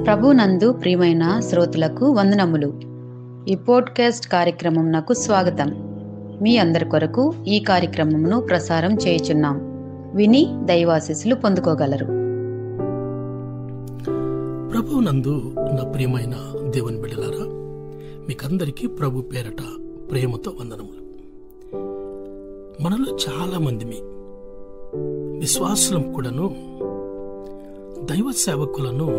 ప్రభునందు ప్రియమైన శ్రోతలకు వందనములు. ఈ పోడ్కాస్ట్ కార్యక్రమంనకు స్వాగతం. మీ అందరి కొరకు ఈ కార్యక్రమమును ప్రసారం చేయుచున్నాం. విని దైవాశీస్సులు పొందుకోగలరు. ప్రభునందు నా ప్రియమైన దేవుని బిడ్డలారా, మీకందరికీ ప్రభు పేరట ప్రేమతో వందనములు. మనలో చాలా మంది విశ్వాసులం కూడాను దైవ సేవకులను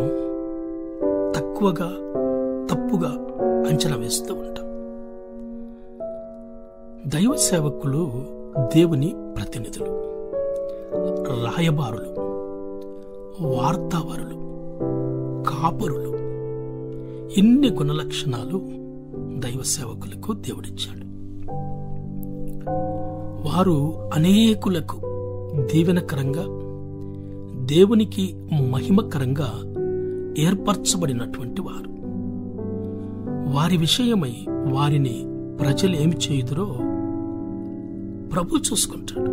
తప్పుగా అంచనా వేస్తూ ఉంటాం. దైవ సేవకులు దేవుని ప్రతినిధులు, రాయబారులు, వార్తావారులు, కాపరులు. ఇన్ని గుణలక్షణాలు దైవ సేవకులకు దేవుడిచ్చాడు. వారు అనేకులకు దీవెనకరంగా, దేవునికి మహిమకరంగా ఏర్పరచబడినటువంటి వారు. వారి విషయమై వారిని ప్రజలు ఏమి చేయుదురో ప్రభు చూసుకుంటాడు.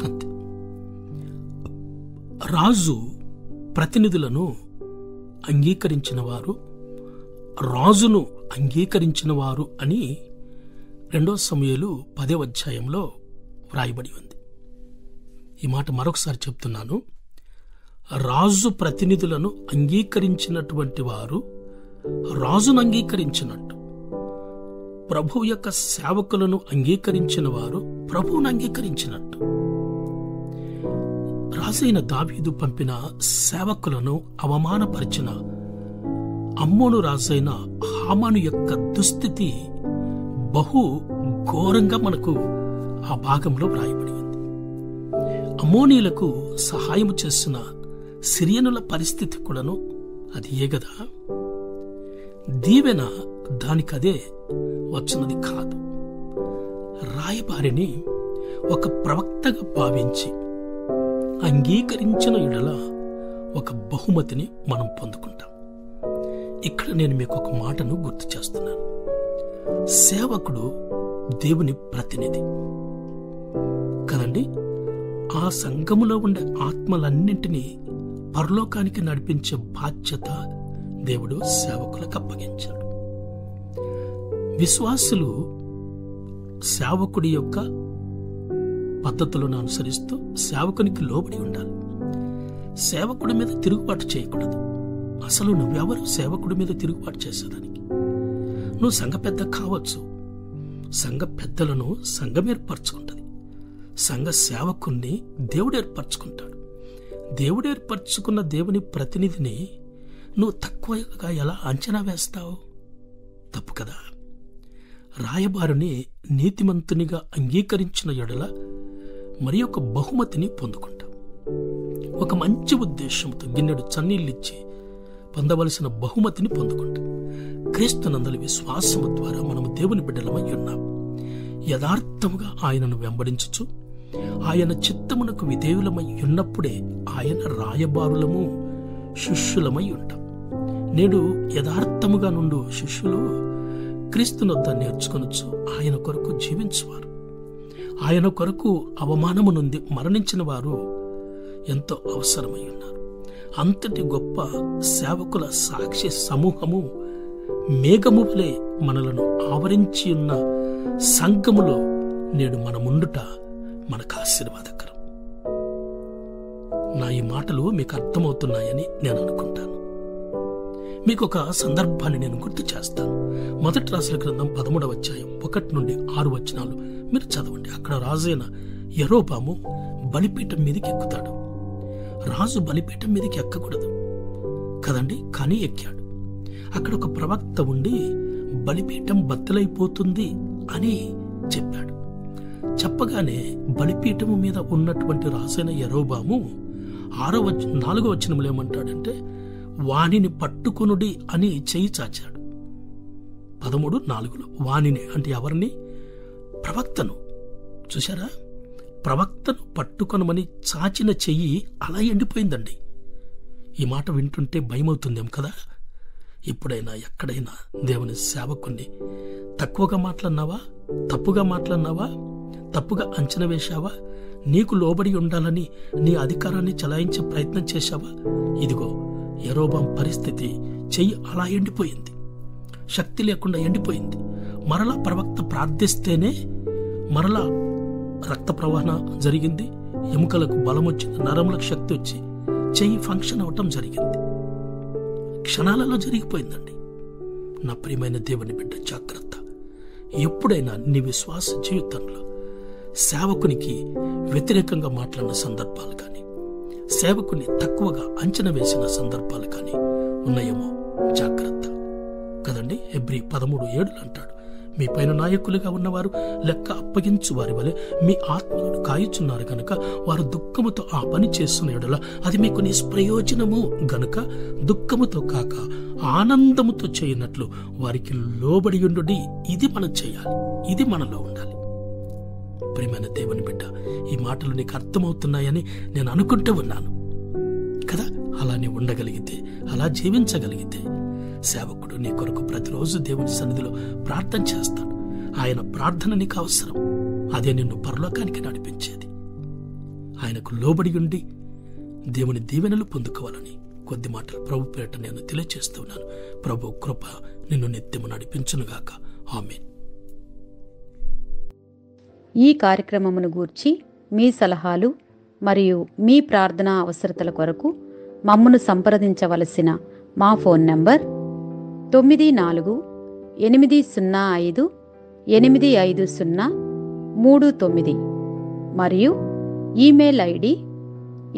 అంతే. రాజు ప్రతినిధులను అంగీకరించిన వారు, రాజును అంగీకరించిన వారు అని 2 సమూయేలు 10వ అధ్యాయంలో వ్రాయబడి ఉంది. ఈ మాట మరొకసారి చెప్తున్నాను. రాజు ప్రతినిధులను అంగీకరించినటువంటి వారు రాజును అంగీకరించినట్టు, ప్రభువు యొక్క సేవకులను అంగీకరించిన వారు ప్రభువును అంగీకరించినట్టు. రాజైన దావీదు పంపిన సేవకులను అవమానపరిచిన అమ్మోను రాజైన హామాను యొక్క దుస్థితి బహు ఘోరంగా మనకు ఆ భాగంలో వ్రాయబడి ఉంది. అమ్మోనీలకు సహాయం చేసిన సిరియనుల పరిస్థితి కూడాను అది కదా. దీవెన దానికదే వచ్చినది కాదు. రాయబారిని ఒక ప్రవక్తగా భావించి అంగీకరించిన యెడల ఒక బహుమతిని మనం పొందుకుంటాం. ఇక్కడ నేను మీకు ఒక మాటను గుర్తు చేస్తున్నాను. సేవకుడు దేవుని ప్రతినిధి కదండి. ఆ సంఘములో ఉండే ఆత్మలన్నింటినీ పరలోకానికి నడిపించే బాధ్యత దేవుడు సేవకులకు అప్పగించాడు. విశ్వాసులు సేవకుడి యొక్క పద్ధతులను అనుసరిస్తూ సేవకునికి లోబడి ఉండాలి. సేవకుడి మీద తిరుగుబాటు చేయకూడదు. అసలు నువ్వెవరు సేవకుడి మీద తిరుగుబాటు చేసేదానికి? నువ్వు సంఘ పెద్ద కావచ్చు. సంఘ పెద్దలను సంఘం ఏర్పరచుకుంటుంది. సంఘ సేవకుణ్ణి దేవుడు ఏర్పరచుకుంటాడు. దేవుడు ఏర్పరచుకున్న దేవుని ప్రతినిధిని నువ్వు తక్కువగా ఎలా అంచనా వేస్తావు? తప్పు కదా. రాయబారుని నీతిమంతునిగా అంగీకరించిన యెడల మరి ఒక బహుమతిని పొందుకుంటాం. ఒక మంచి ఉద్దేశంతో గిన్నెడు చన్నీళ్ళిచ్చి పొందవలసిన బహుమతిని పొందుకుంటాం. క్రీస్తునందలి విశ్వాసము ద్వారా మనము దేవుని బిడ్డలమై ఉన్నాం. యథార్థముగా ఆయనను వెంబడించుచు ఆయన చిత్తమునకు విధేయులమై ఉన్నప్పుడే ఆయన రాయబారులము, శిష్యులమై ఉంటాం. నేడు యథార్థముగా నుండు శిష్యులు క్రీస్తునొద్ద నేర్చుకొనొచ్చు ఆయన కొరకు జీవించువారు. ఆయన కొరకు అవమానము నుండి మరణించిన వారు ఎంతో అవసరమై ఉన్నారు. అంతటి గొప్ప సేవకుల సాక్షి సమూహము మేఘము వలె మనలను ఆవరించి ఉన్న సంఘములో నేడు మనముండుట మనకు ఆశీర్వాదకరం. నా ఈ మాటలు మీకు అర్థమవుతున్నాయని నేను అనుకుంటాను. మీకు ఒక సందర్భాన్ని నేను గుర్తు చేస్తాను. మొదటి రాజుల గ్రంథం 13వ అధ్యాయం 1 నుండి 6 వచనాలు మీరు చదవండి. అక్కడ రాజైన యెరోబాము బలిపీఠం మీదకి ఎక్కుతాడు. రాజు బలిపీఠం మీదకి ఎక్కకూడదు కదండి, కానీ ఎక్కాడు. అక్కడ ఒక ప్రవక్త ఉండి బలిపీఠం బద్దలైపోతుంది అని చెప్పాడు. చెప్పగానే బలిపీఠము మీద ఉన్నటువంటి రాజైన యెరోబాము 4వ వచనంలో ఏమంటాడంటే, వానిని పట్టుకొనుడి అని చెయ్యి చాచాడు. 13:4 వానిని అంటే ఎవరిని? ప్రవక్తను. చూశారా? ప్రవక్తను పట్టుకొనమని చాచిన చెయ్యి అలా ఎండిపోయిందండి. ఈ మాట వింటుంటే భయమవుతుందేం కదా. ఎప్పుడైనా ఎక్కడైనా దేవుని సేవకుని తక్కువగా మాట్లాడినావా? తప్పుగా మాట్లాడినావా? తప్పుగా అంచనా వేశావా? నీకు లోబడి ఉండాలని నీ అధికారాన్ని చలాయించే ప్రయత్నం చేశావా? ఇదిగో యరొబాము పరిస్థితి చెయ్యి అలా ఎండిపోయింది, శక్తి లేకుండా ఎండిపోయింది. మరలా ప్రవక్త ప్రార్థిస్తేనే మరలా రక్త ప్రవాహన జరిగింది, ఎముకలకు బలం వచ్చింది, నరములకు శక్తి వచ్చి చెయ్యి ఫంక్షన్ అవటం జరిగింది. క్షణాలలో జరిగిపోయిందండి. నా ప్రియమైన దేవుని బిడ్డ, జాగ్రత్త. ఎప్పుడైనా నీ విశ్వాస జీవితంలో సేవకునికి వ్యతిరేకంగా మాట్లాడిన సందర్భాలు కానీ, సేవకుని తక్కువగా అంచనా వేసిన సందర్భాలు కానీ ఉన్నాయేమో జాగ్రత్త కదండి. హెబ్రీ 13:7 అంటాడు, మీ పైన నాయకులుగా ఉన్నవారు లెక్క అప్పగించు వారి వలె మీ ఆత్మలను కాయుచున్నారు గనుక వారు దుఃఖముతో ఆ పని చేస్తున్న యెడల అది మీకు నిష్ప్రయోజనము గనుక దుఃఖముతో కాక ఆనందముతో చేయనట్లు వారికి లోబడి ఉండుడి. ఇది మనం చేయాలి, ఇది మనలో ఉండాలి. ప్రియమైన దేవుని బిడ్డ, ఈ మాటలు నీకు అర్థమవుతున్నాయని నేను అనుకుంటూ ఉన్నాను కదా. అలానే ఉండగలిగితే, అలా జీవించగలిగితే సేవకుడు నీ కొరకు ప్రతిరోజు దేవుని సన్నిధిలో ప్రార్థన చేస్తాడు. ఆయన ప్రార్థన నీకు అవసరం. అదే నిన్ను పరలోకానికి నడిపించేది. ఆయనకు లోబడి ఉండి దేవుని దీవెనలు పొందుకోవాలని కొద్ది మాటలు ప్రభు పేరిట నేను తెలియజేస్తున్నాను. ప్రభు కృప నిన్ను నిత్యము నడిపించునుగాక. ఆమేన్. ఈ కార్యక్రమమును గూర్చి మీ సలహాలు మరియు మీ ప్రార్థనా అవసరతల కొరకు మమ్మను సంప్రదించవలసిన మా ఫోన్ నంబర్ 9480585039 మరియు ఈమెయిల్ ఐడి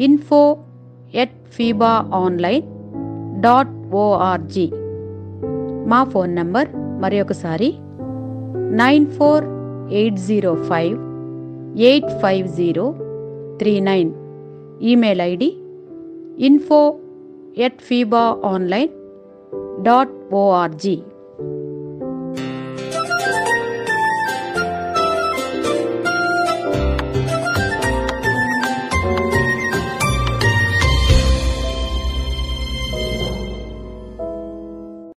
info@fibaonline.org. మా ఫోన్ నంబర్ మరొకసారి 9480585039. Email ID info@fibaonline.org.